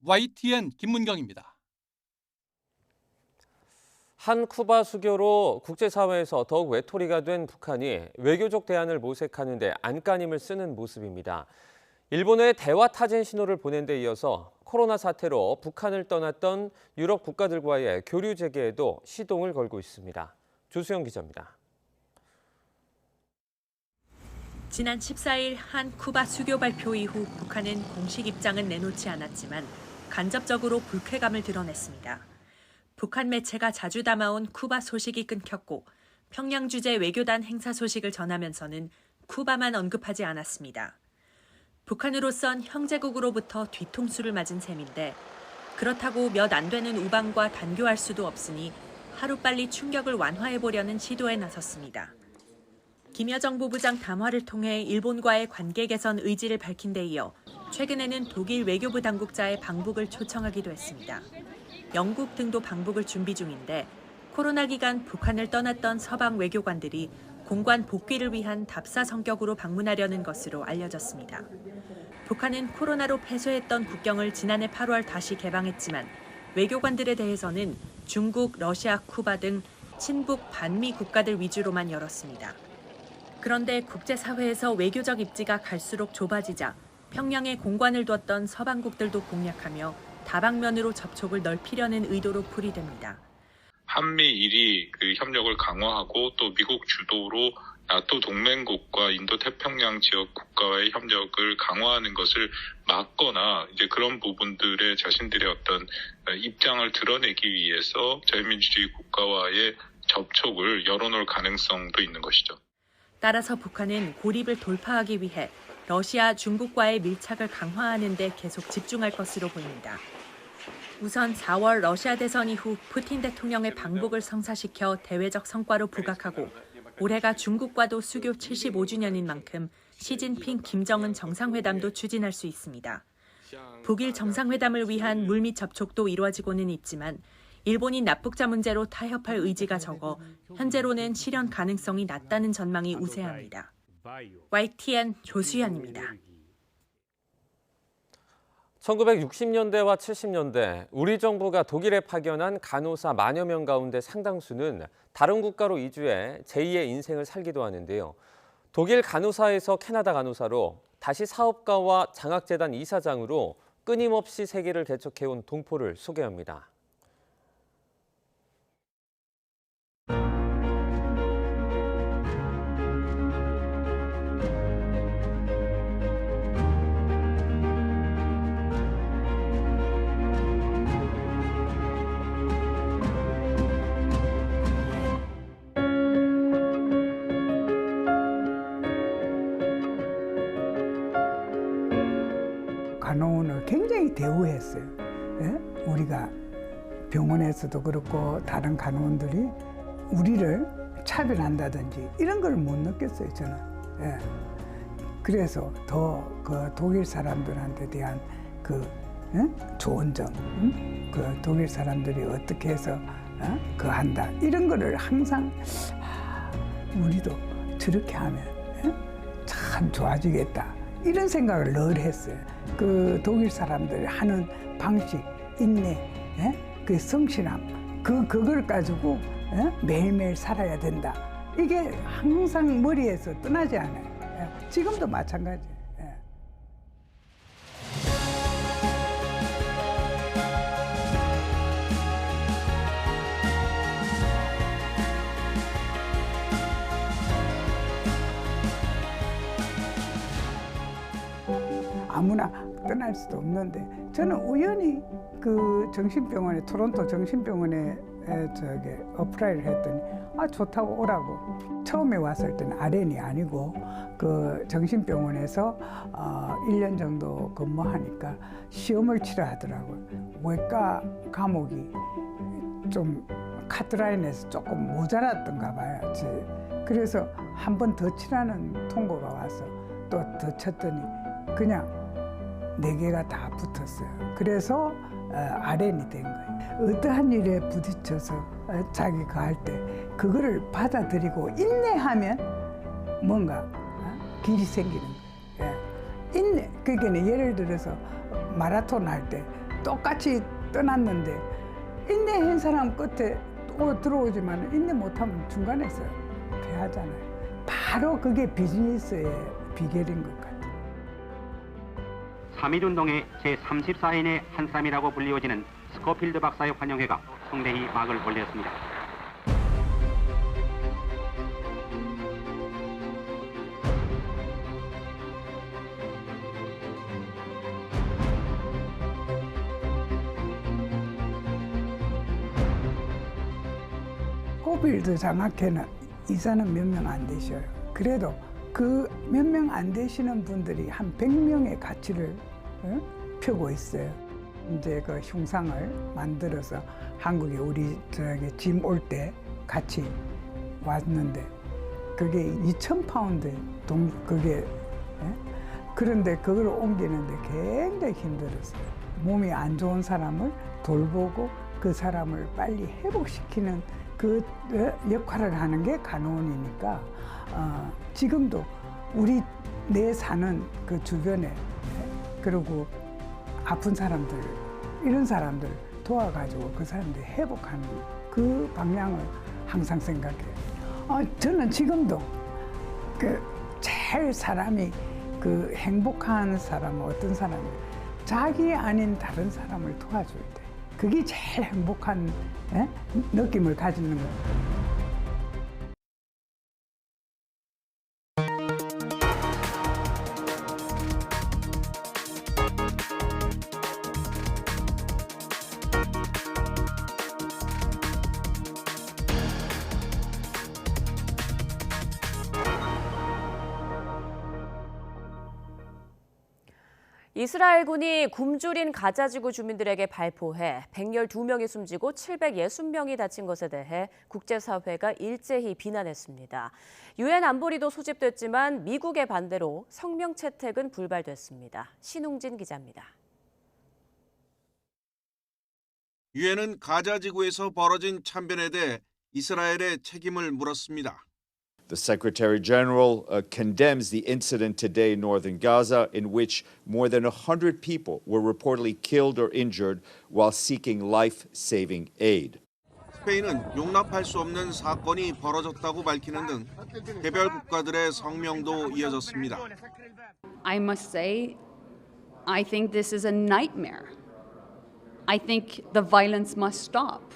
YTN 김문경입니다. 한 쿠바 수교로 국제사회에서 더욱 외톨이가 된 북한이 외교적 대안을 모색하는 데 안간힘을 쓰는 모습입니다. 일본에 대화 타진 신호를 보낸 데 이어서 코로나 사태로 북한을 떠났던 유럽 국가들과의 교류 재개에도 시동을 걸고 있습니다. 조수영 기자입니다. 지난 14일 한 쿠바 수교 발표 이후 북한은 공식 입장은 내놓지 않았지만 간접적으로 불쾌감을 드러냈습니다. 북한 매체가 자주 담아온 쿠바 소식이 끊겼고 평양 주재 외교단 행사 소식을 전하면서는 쿠바만 언급하지 않았습니다. 북한으로선 형제국으로부터 뒤통수를 맞은 셈인데 그렇다고 몇 안 되는 우방과 단교할 수도 없으니 하루빨리 충격을 완화해보려는 시도에 나섰습니다. 김여정 부부장 담화를 통해 일본과의 관계 개선 의지를 밝힌 데 이어 최근에는 독일 외교부 당국자의 방북을 초청하기도 했습니다. 영국 등도 방북을 준비 중인데 코로나 기간 북한을 떠났던 서방 외교관들이 공관 복귀를 위한 답사 성격으로 방문하려는 것으로 알려졌습니다. 북한은 코로나로 폐쇄했던 국경을 지난해 8월 다시 개방했지만 외교관들에 대해서는 중국, 러시아, 쿠바 등 친북 반미 국가들 위주로만 열었습니다. 그런데 국제사회에서 외교적 입지가 갈수록 좁아지자 평양에 공관을 뒀던 서방국들도 공략하며 다방면으로 접촉을 넓히려는 의도로 풀이됩니다. 한미일이 그 협력을 강화하고 또 미국 주도로 나토 동맹국과 인도태평양 지역 국가와의 협력을 강화하는 것을 막거나 이제 그런 부분들의 자신들의 어떤 입장을 드러내기 위해서 자유민주주의 국가와의 접촉을 열어놓을 가능성도 있는 것이죠. 따라서 북한은 고립을 돌파하기 위해 러시아, 중국과의 밀착을 강화하는 데 계속 집중할 것으로 보입니다. 우선 4월 러시아 대선 이후 푸틴 대통령의 방북을 성사시켜 대외적 성과로 부각하고 올해가 중국과도 수교 75주년인 만큼 시진핑, 김정은 정상회담도 추진할 수 있습니다. 북일 정상회담을 위한 물밑 접촉도 이루어지고는 있지만 일본이 납북자 문제로 타협할 의지가 적어 현재로는 실현 가능성이 낮다는 전망이 우세합니다. YTN 조수연입니다. 1960년대와 70년대 우리 정부가 독일에 파견한 간호사 만여 명 가운데 상당수는 다른 국가로 이주해 제2의 인생을 살기도 하는데요. 독일 간호사에서 캐나다 간호사로 다시 사업가와 장학재단 이사장으로 끊임없이 세계를 개척해온 동포를 소개합니다. 간호원을 굉장히 대우했어요. 예? 우리가 병원에서도 그렇고 다른 간호원들이 우리를 차별한다든지 이런 걸 못 느꼈어요, 저는. 예. 그래서 더 그 독일 사람들한테 대한 그 좋은 점, 그 독일 사람들이 어떻게 해서 그 한다 이런 거를 항상 우리도 저렇게 하면 참 좋아지겠다. 이런 생각을 늘 했어요. 그 독일 사람들이 하는 방식, 인내, 그 성실함, 그걸 가지고 매일매일 살아야 된다. 이게 항상 머리에서 떠나지 않아요. 지금도 마찬가지예요. 아무나 떠날 수도 없는데 저는 우연히 그 정신병원에 토론토 정신병원에 어플라이를 했더니 좋다고 오라고. 처음에 왔을 때는 RN이 아니고 그 정신병원에서 1년 정도 근무하니까 시험을 치라 하더라고요. 외과 과목이 좀 카트라인에서 조금 모자랐던가 봐요. 그래서 한 번 더 치라는 통보가 와서 또 더 쳤더니 그냥 4개가 다 붙었어요. 그래서 RN이 된 거예요. 어떠한 일에 부딪혀서 자기가 할 때 그거를 받아들이고 인내하면 뭔가 길이 생기는 거예요. 인내. 그러니까 예를 들어서 마라톤 할 때 똑같이 떠났는데 인내한 사람 끝에 또 들어오지만 인내 못하면 중간에서 패하잖아요. 바로 그게 비즈니스의 비결인 것 같아요. 3.1운동의 제34인의 한 사람이라고 불리워지는 스코필드 박사의 환영회가 성대히 막을 올렸습니다. 스코필드 장학회는 이사는 몇 명 안 되셔요. 그래도 그 몇 명 안 되시는 분들이 한 100명의 가치를 펴고 있어요. 이제 그 흉상을 만들어서 한국에 우리 짐 올 때 같이 왔는데 그게 2,000파운드 그게 그런데 그걸 옮기는데 굉장히 힘들었어요. 몸이 안 좋은 사람을 돌보고 그 사람을 빨리 회복시키는 그 역할을 하는 게 간호원이니까 지금도 우리 내 사는 그 주변에 그리고 아픈 사람들 이런 사람들 도와가지고 그 사람들 회복하는 그 방향을 항상 생각해요. 저는 지금도 그 제일 사람이 그 행복한 사람은 어떤 사람이에요? 자기 아닌 다른 사람을 도와줄 때 그게 제일 행복한 느낌을 가지는 거예요. 이스라엘군이 굶주린 가자지구 주민들에게 발포해 112명이 숨지고 760명이 다친 것에 대해 국제사회가 일제히 비난했습니다. 유엔 안보리도 소집됐지만 미국의 반대로 성명 채택은 불발됐습니다. 신웅진 기자입니다. 유엔은 가자 지구에서 벌어진 참변에 대해 이스라엘의 책임을 물었습니다. The Secretary General condemns the incident today in northern Gaza, in which more than 100 people were reportedly killed or injured while seeking life-saving aid. 스페인은 용납할 수 없는 사건이 벌어졌다고 밝히는 등 개별 국가들의 성명도 이어졌습니다. I must say, I think this is a nightmare. I think the violence must stop.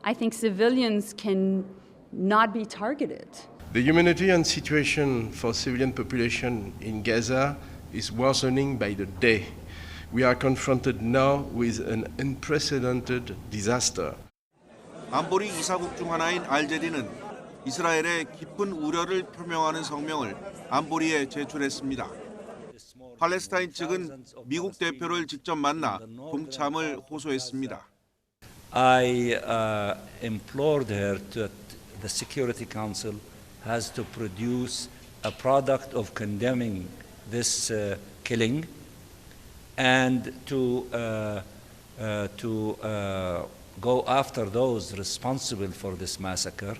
I think civilians can not be targeted. The humanitarian situation for civilian population in Gaza is worsening by the day. We are confronted now with an unprecedented disaster. 안보리 이사국 중 하나인 알제리는 이스라엘의 깊은 우려를 표명하는 성명을 안보리에 제출했습니다. 팔레스타인 측은 미국 대표를 직접 만나 동참을 호소했습니다. I implored her that the Security Council has to produce a product of condemning this killing and to go after those responsible for this massacre.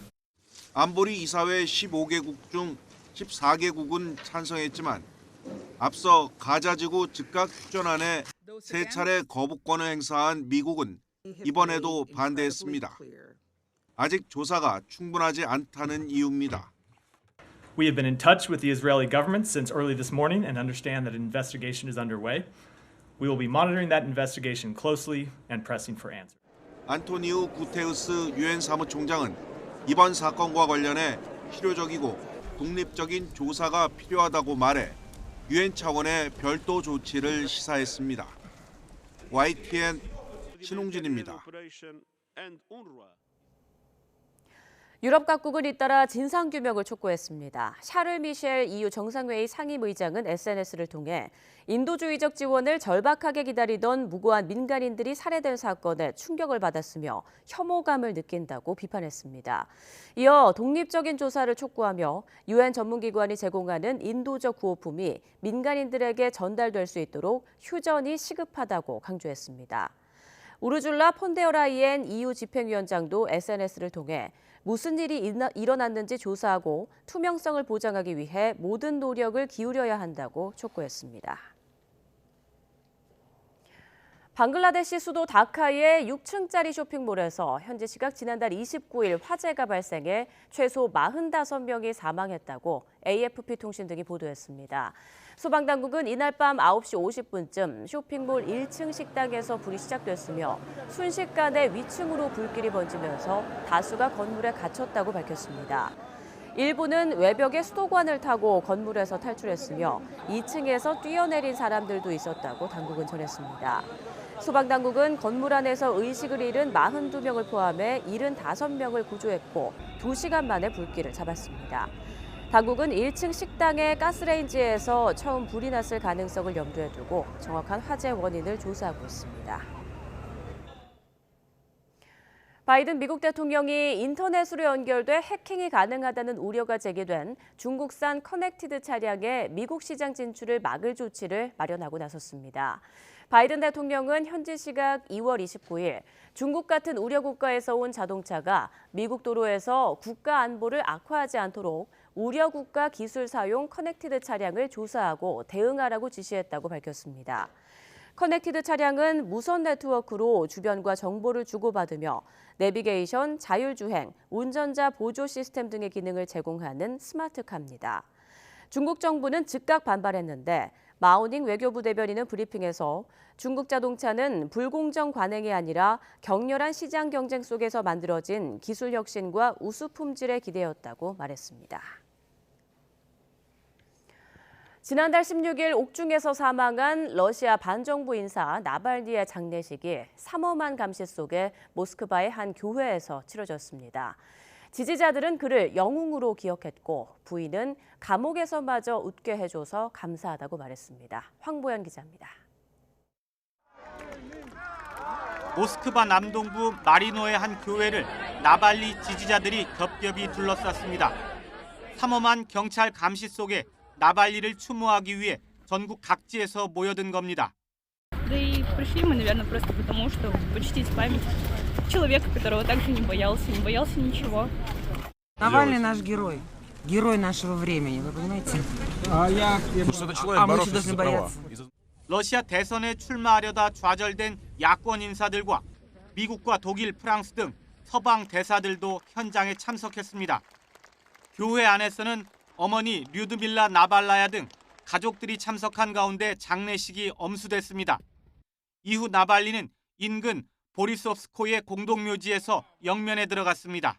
안보리 이사회 15개국 중 14개국은 찬성했지만 앞서 가자지구 즉각 휴전안에 3차례 거부권을 행사한 미국은 이번에도 반대했습니다. 아직 조사가 충분하지 않다는 이유입니다. We have been in touch with the Israeli government since early this morning and understand that an investigation is underway. We will be monitoring that investigation closely and pressing for answers. 안토니우 구테우스 유엔 사무총장은 이번 사건과 관련해 필요적이고 독립적인 조사가 필요하다고 말해 유엔 차원의 별도 조치를 시사했습니다. YTN 신홍진입니다. 유럽 각국은 잇따라 진상규명을 촉구했습니다. 샤를 미셸 EU 정상회의 상임의장은 SNS를 통해 인도주의적 지원을 절박하게 기다리던 무고한 민간인들이 살해된 사건에 충격을 받았으며 혐오감을 느낀다고 비판했습니다. 이어 독립적인 조사를 촉구하며 유엔 전문기관이 제공하는 인도적 구호품이 민간인들에게 전달될 수 있도록 휴전이 시급하다고 강조했습니다. 우르줄라 폰데어라이엔 EU 집행위원장도 SNS를 통해 무슨 일이 일어났는지 조사하고 투명성을 보장하기 위해 모든 노력을 기울여야 한다고 촉구했습니다. 방글라데시 수도 다카의 6층짜리 쇼핑몰에서 현지 시각 지난달 29일 화재가 발생해 최소 45명이 사망했다고 AFP 통신 등이 보도했습니다. 소방당국은 이날 밤 9시 50분쯤 쇼핑몰 1층 식당에서 불이 시작됐으며 순식간에 위층으로 불길이 번지면서 다수가 건물에 갇혔다고 밝혔습니다. 일부는 외벽의 수도관을 타고 건물에서 탈출했으며 2층에서 뛰어내린 사람들도 있었다고 당국은 전했습니다. 소방당국은 건물 안에서 의식을 잃은 42명을 포함해 75명을 구조했고 2시간 만에 불길을 잡았습니다. 당국은 1층 식당의 가스레인지에서 처음 불이 났을 가능성을 염두에 두고 정확한 화재 원인을 조사하고 있습니다. 바이든 미국 대통령이 인터넷으로 연결돼 해킹이 가능하다는 우려가 제기된 중국산 커넥티드 차량의 미국 시장 진출을 막을 조치를 마련하고 나섰습니다. 바이든 대통령은 현지 시각 2월 29일 중국 같은 우려 국가에서 온 자동차가 미국 도로에서 국가 안보를 악화하지 않도록 우려 국가 기술 사용 커넥티드 차량을 조사하고 대응하라고 지시했다고 밝혔습니다. 커넥티드 차량은 무선 네트워크로 주변과 정보를 주고받으며 내비게이션, 자율주행, 운전자 보조 시스템 등의 기능을 제공하는 스마트카입니다. 중국 정부는 즉각 반발했는데 마오닝 외교부 대변인은 브리핑에서 중국 자동차는 불공정 관행이 아니라 격렬한 시장 경쟁 속에서 만들어진 기술 혁신과 우수 품질에 기대었다고 말했습니다. 지난달 16일 옥중에서 사망한 러시아 반정부 인사 나발니의 장례식이 삼엄한 감시 속에 모스크바의 한 교회에서 치러졌습니다. 지지자들은 그를 영웅으로 기억했고 부인은 감옥에서마저 웃게 해줘서 감사하다고 말했습니다. 황보연 기자입니다. 모스크바 남동부 마리노의 한 교회를 나발리 지지자들이 겹겹이 둘러쌌습니다. 삼엄한 경찰 감시 속에 나발리를 추모하기 위해 전국 각지에서 모여든 겁니다. Да и пришли мы, наверное, просто потому, что почтить память человека, которого также не боялся ничего. Навальный наш герой, герой нашего времени, вы понимаете? Мы еще должны бояться. 러시아 대선에 출마하려다 좌절된 야권 인사들과 미국과 독일, 프랑스 등 서방 대사들도 현장에 참석했습니다. 교회 안에서는 어머니 류드밀라 나발라야 등 가족들이 참석한 가운데 장례식이 엄수됐습니다. 이후 나발리는 인근 보리소프스코의 공동묘지에서 영면에 들어갔습니다.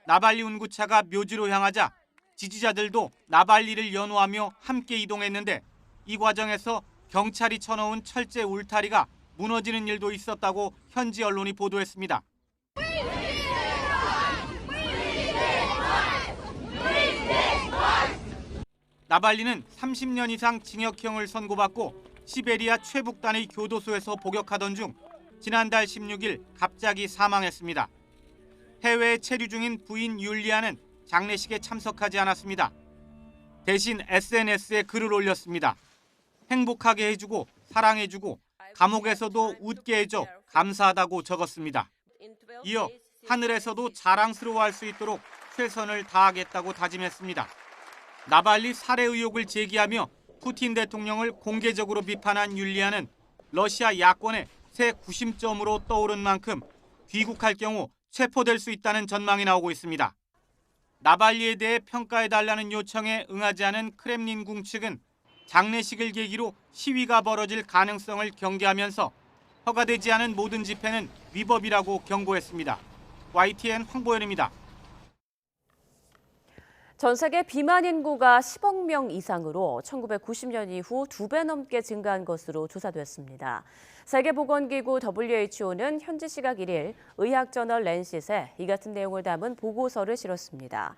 나발리 운구차가 묘지로 향하자 지지자들도 나발리를 연호하며 함께 이동했는데 이 과정에서 경찰이 쳐놓은 철제 울타리가 무너지는 일도 있었다고 현지 언론이 보도했습니다. 나발리는 30년 이상 징역형을 선고받고 시베리아 최북단의 교도소에서 복역하던 중 지난달 16일 갑자기 사망했습니다. 해외에 체류 중인 부인 율리아는 장례식에 참석하지 않았습니다. 대신 SNS에 글을 올렸습니다. 행복하게 해주고 사랑해주고 감옥에서도 웃게 해줘 감사하다고 적었습니다. 이어 하늘에서도 자랑스러워할 수 있도록 최선을 다하겠다고 다짐했습니다. 나발리 살해 의혹을 제기하며 푸틴 대통령을 공개적으로 비판한 율리아는 러시아 야권의 새 구심점으로 떠오른 만큼 귀국할 경우 체포될 수 있다는 전망이 나오고 있습니다. 나발리에 대해 평가해달라는 요청에 응하지 않은 크렘린궁 측은 장례식을 계기로 시위가 벌어질 가능성을 경계하면서 허가되지 않은 모든 집회는 위법이라고 경고했습니다. YTN 황보연입니다. 전 세계 비만 인구가 10억 명 이상으로 1990년 이후 2배 넘게 증가한 것으로 조사됐습니다. 세계보건기구 WHO는 현지 시각 1일 의학저널 랜싯에 이 같은 내용을 담은 보고서를 실었습니다.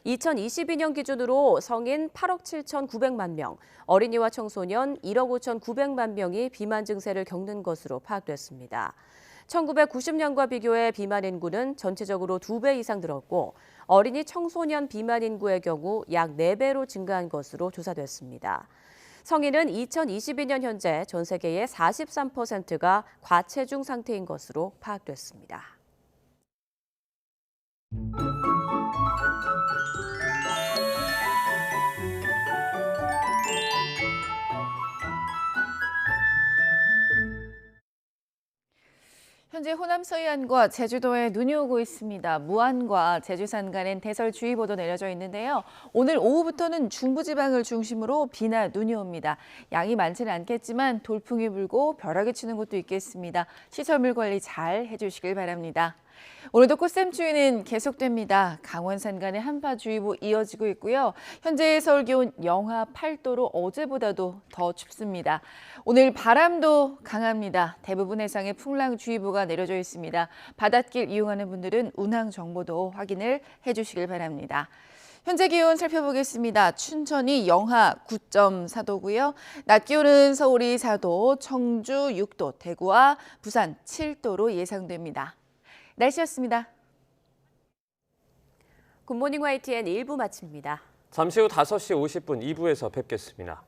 2022년 기준으로 성인 8억 7,900만 명, 어린이와 청소년 1억 5,900만 명이 비만 증세를 겪는 것으로 파악됐습니다. 1990년과 비교해 비만 인구는 전체적으로 2배 이상 늘었고 어린이 청소년 비만 인구의 경우 약 4배로 증가한 것으로 조사됐습니다. 성인은 2022년 현재 전 세계의 43%가 과체중 상태인 것으로 파악됐습니다. 현재 호남 서해안과 제주도에 눈이 오고 있습니다. 무안과 제주 산간엔 대설주의보도 내려져 있는데요. 오늘 오후부터는 중부지방을 중심으로 비나 눈이 옵니다. 양이 많지는 않겠지만 돌풍이 불고 벼락이 치는 곳도 있겠습니다. 시설물 관리 잘 해주시길 바랍니다. 오늘도 꽃샘추위는 계속됩니다. 강원 산간의 한파주의보 이어지고 있고요. 현재 서울 기온 영하 8도로 어제보다도 더 춥습니다. 오늘 바람도 강합니다. 대부분 해상에 풍랑주의보가 내려져 있습니다. 바닷길 이용하는 분들은 운항 정보도 확인을 해주시길 바랍니다. 현재 기온 살펴보겠습니다. 춘천이 영하 9.4도고요. 낮 기온은 서울이 4도, 청주 6도, 대구와 부산 7도로 예상됩니다. 날씨였습니다. 굿모닝 YTN 1부 마칩니다. 잠시 후 5시 50분 2부에서 뵙겠습니다.